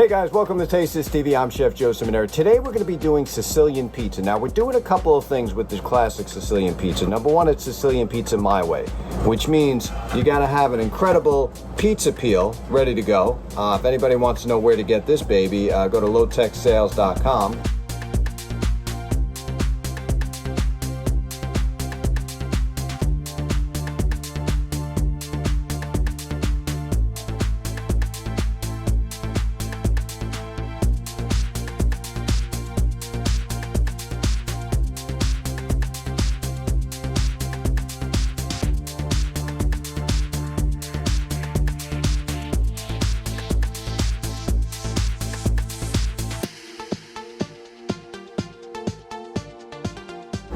Hey guys, welcome to Taste This TV. I'm Chef Joe Seminary. Today we're going to be doing Sicilian pizza. Now we're doing a couple of things with this classic Sicilian pizza. Number one, it's Sicilian pizza my way, which means you got to have an incredible pizza peel ready to go. If anybody wants to know where to get this baby, go to lowtechsales.com.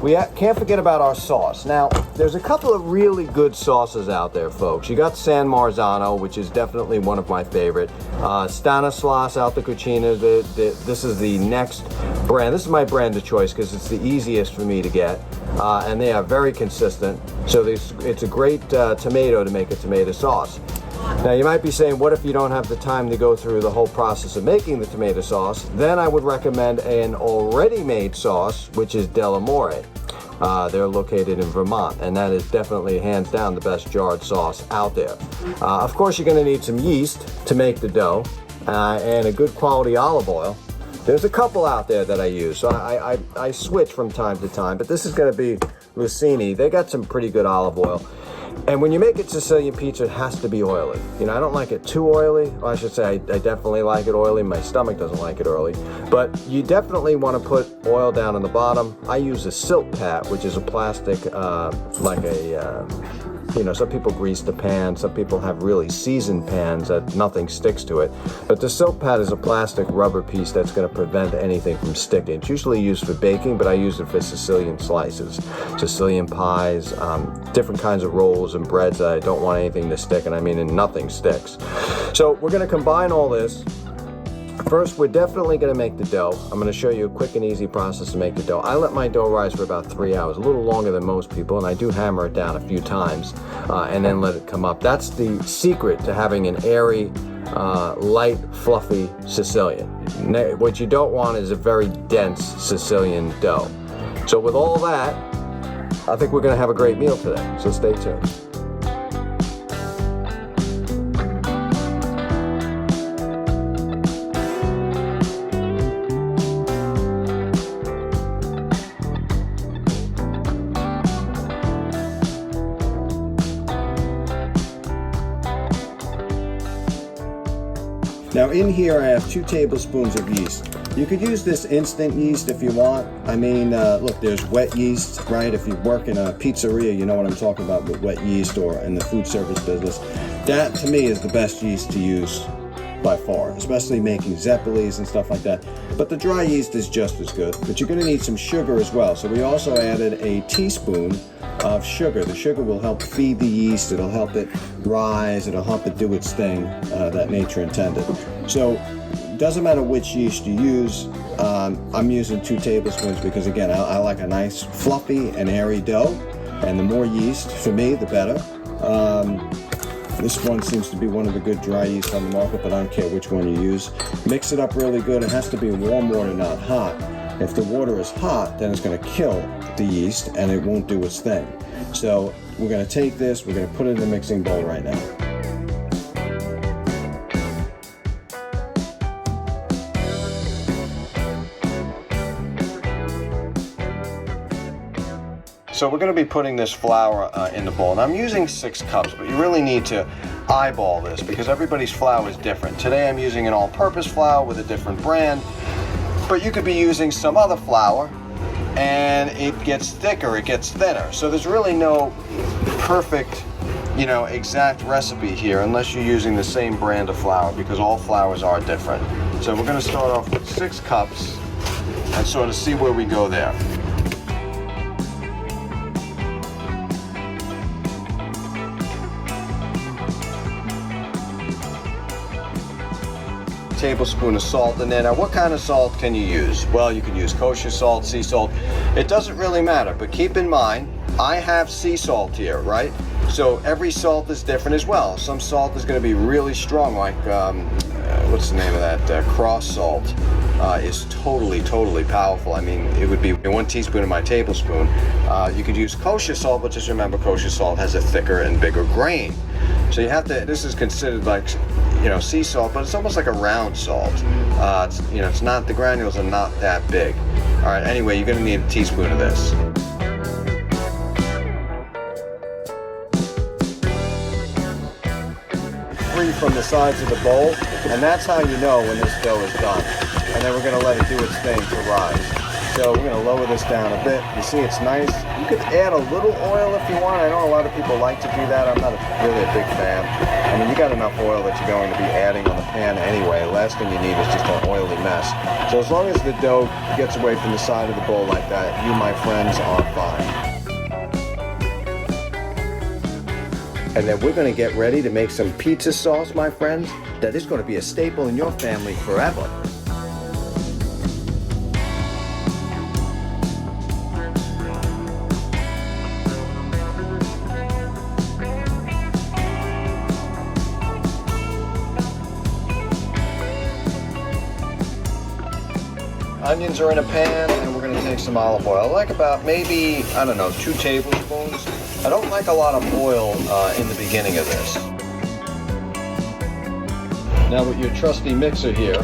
We can't forget about our sauce. Now, there's a couple of really good sauces out there, folks. You got San Marzano, which is definitely one of my favorite. Stanislas out the Cucina. This is the next brand. This is my brand of choice because it's the easiest for me to get. And they are very consistent. So it's a great tomato to make a tomato sauce. Now you might be saying, what if you don't have the time to go through the whole process of making the tomato sauce? Then I would recommend an already made sauce, which is Delamore. They're located in Vermont, and that is definitely hands down the best jarred sauce out there. Of course, you're going to need some yeast to make the dough and a good quality olive oil. There's a couple out there that I use, so I switch from time to time, but this is going to be Lucini. They got some pretty good olive oil. And when you make it Sicilian pizza, it has to be oily. You know, I don't like it too oily. Well, I should say I definitely like it oily. My stomach doesn't like it oily. But you definitely want to put oil down on the bottom. I use a silk pat, which is a plastic, like a, you know, some people grease the pan. Some people have really seasoned pans that nothing sticks to it. But the silk pat is a plastic rubber piece that's going to prevent anything from sticking. It's usually used for baking, but I use it for Sicilian slices, Sicilian pies, different kinds of rolls and breads that I don't want anything to stick, and I mean nothing sticks. So we're going to combine all this. First, we're definitely going to make the dough. I'm going to show you a quick and easy process to make the dough. I let my dough rise for about 3 hours, a little longer than most people, and I do hammer it down a few times and then let it come up. That's the secret to having an airy, light, fluffy Sicilian. What you don't want is a very dense Sicilian dough. So with all that, I think we're going to have a great meal today, so stay tuned. Now in here I have 2 tablespoons of yeast. You could use this instant yeast if you want. I mean, look, there's wet yeast, right? If you work in a pizzeria, you know what I'm talking about with wet yeast, or in the food service business. That, to me, is the best yeast to use by far, especially making zeppelis and stuff like that. But the dry yeast is just as good. But you're going to need some sugar as well. So we also added a teaspoon of sugar. The sugar will help feed the yeast. It'll help it rise. It'll help it do its thing that nature intended. So doesn't matter which yeast you use. I'm using 2 tablespoons because, again, I like a nice fluffy and airy dough, and the more yeast for me, the better. This one seems to be one of the good dry yeast on the market, but I don't care which one you use. Mix it up really good. It has to be warm water, not hot. If the water is hot, then it's going to kill the yeast and it won't do its thing. So we're going to take this, we're going to put it in the mixing bowl right now. So we're going to be putting this flour in the bowl. And I'm using 6 cups, but you really need to eyeball this because everybody's flour is different. Today I'm using an all-purpose flour with a different brand, but you could be using some other flour and it gets thicker, it gets thinner. So there's really no perfect, you know, exact recipe here unless you're using the same brand of flour, because all flours are different. So we're going to start off with 6 cups and sort of see where we go there. Tablespoon of salt in there. Now, what kind of salt can you use? Well, you can use kosher salt, sea salt. It doesn't really matter, but keep in mind, I have sea salt here, right? So every salt is different as well. Some salt is going to be really strong, like what's the name of that, cross salt, is totally powerful. I mean, it would be 1 teaspoon of my tablespoon. You could use kosher salt, but just remember kosher salt has a thicker and bigger grain. So you have to, this is considered like, sea salt, but it's almost like a round salt. It's not, the granules are not that big. All right, anyway, you're gonna need a teaspoon of this. Free from the sides of the bowl, and that's how you know when this dough is done. And then we're gonna let it do its thing to rise. So we're gonna lower this down a bit. You see it's nice. You could add a little oil if you want. I know a lot of people like to do that. I'm not really a big fan. I mean, you got enough oil that you're going to be adding on the pan anyway. Last thing you need is just an oily mess. So as long as the dough gets away from the side of the bowl like that, you, my friends, are fine. And then we're gonna get ready to make some pizza sauce, my friends. That is gonna be a staple in your family forever. Onions are in a pan, and we're going to take some olive oil. I like about maybe, 2 tablespoons. I don't like a lot of oil in the beginning of this. Now with your trusty mixer here,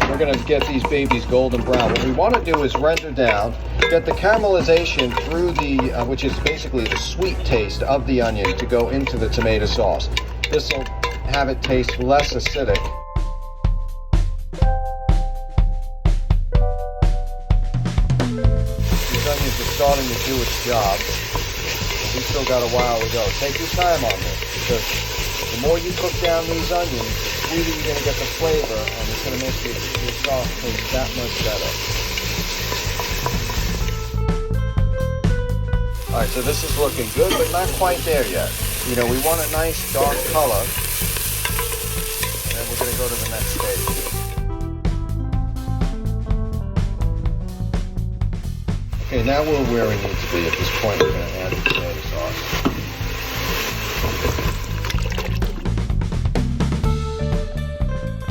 we're going to get these babies golden brown. What we want to do is render down, get the caramelization through the, which is basically the sweet taste of the onion, to go into the tomato sauce. This will have it taste less acidic. Starting to do its job. We still got a while to go. Take your time on this, because the more you cook down these onions, the sweeter you're going to get the flavor, and it's going to make your sauce taste that much better. Alright, so this is looking good, but not quite there yet. We want a nice dark color, and then we're going to go to the next stage. Okay, now we're where we need to be. At this point, we're going to add the tomato sauce.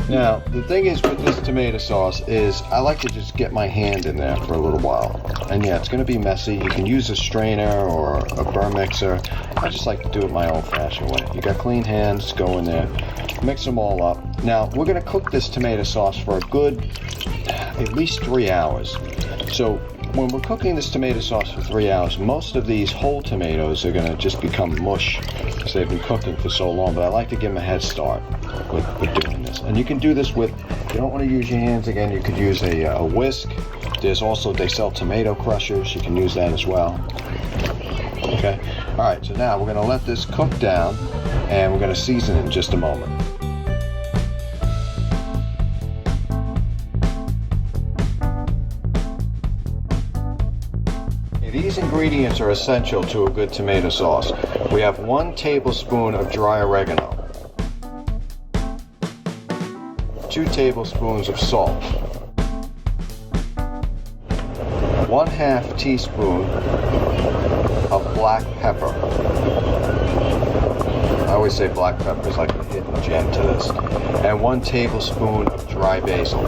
Now, the thing is with this tomato sauce is I like to just get my hand in there for a little while. And yeah, it's going to be messy. You can use a strainer or a burr mixer. I just like to do it my old-fashioned way. You got clean hands, go in there, mix them all up. Now, we're going to cook this tomato sauce for a good, at least 3 hours. So, when we're cooking this tomato sauce for 3 hours, most of these whole tomatoes are going to just become mush because they've been cooking for so long. But I like to give them a head start with doing this. And you can do this with, if you don't want to use your hands again, you could use a whisk. There's also, they sell tomato crushers. You can use that as well. Okay. All right. So now we're going to let this cook down, and we're going to season it in just a moment. These ingredients are essential to a good tomato sauce. We have 1 tablespoon of dry oregano, 2 tablespoons of salt, 1/2 teaspoon of black pepper. I always say black pepper is like a hidden gem to this. And 1 tablespoon of dry basil.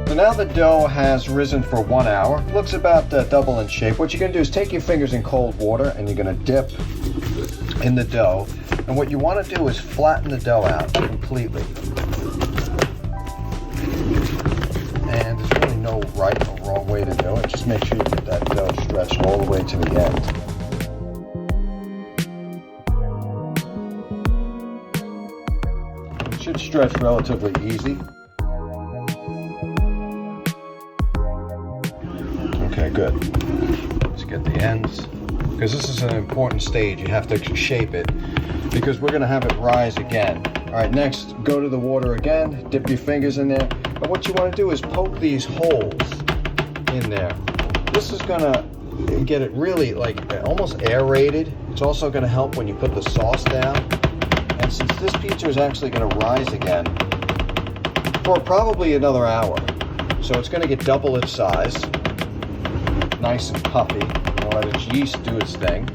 So now the dough has risen for 1 hour. Looks about double in shape. What you're going to do is take your fingers in cold water and you're going to dip in the dough. And what you want to do is flatten the dough out completely. And there's really no right or wrong way to do it. Just make sure you get that dough stretched all the way to the end. It should stretch relatively easy. Okay, good. Let's get the ends, because this is an important stage. You have to shape it, because we're going to have it rise again. All right, next, go to the water again, dip your fingers in there, and what you want to do is poke these holes in there. This is going to get it really like almost aerated. It's also going to help when you put the sauce down, And since this pizza is actually going to rise again for probably another hour, so it's going to get double its size, nice and puffy, and let its yeast do its thing.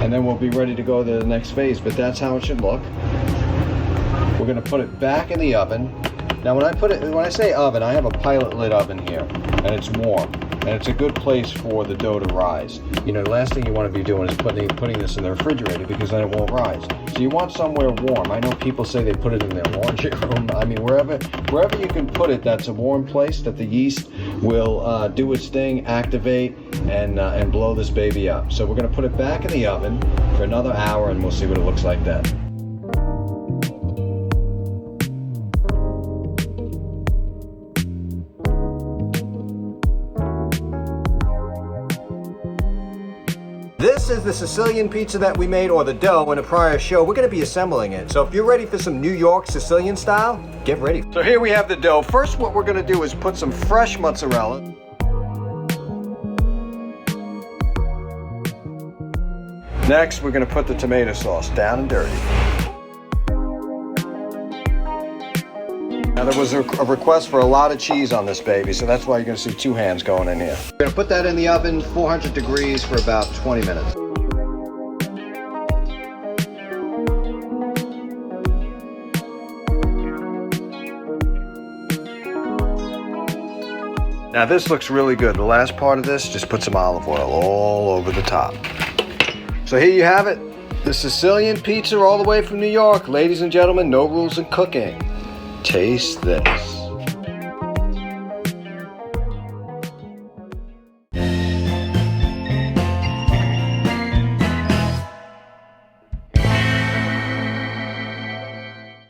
And then we'll be ready to go to the next phase, but that's how it should look. We're going to put it back in the oven. Now when I say oven, I have a pilot lid oven here, and it's warm, and it's a good place for the dough to rise. You know, the last thing you want to be doing is putting this in the refrigerator, because then it won't rise. So you want somewhere warm. I know people say they put it in their laundry room. I mean, wherever you can put it, that's a warm place that the yeast will do its thing, activate, and blow this baby up. So we're going to put it back in the oven for another hour, and we'll see what it looks like then. This is the Sicilian pizza that we made, or the dough, in a prior show. We're going to be assembling it. So if you're ready for some New York Sicilian style, get ready. So here we have the dough. First, what we're going to do is put some fresh mozzarella. Next, we're going to put the tomato sauce down and dirty. Now there was a request for a lot of cheese on this baby, so that's why you're going to see two hands going in here. We're going to put that in the oven, 400 degrees, for about 20 minutes. Now this looks really good. The last part of this, just put some olive oil all over the top. So here you have it, the Sicilian pizza all the way from New York. Ladies and gentlemen, no rules in cooking. Taste this.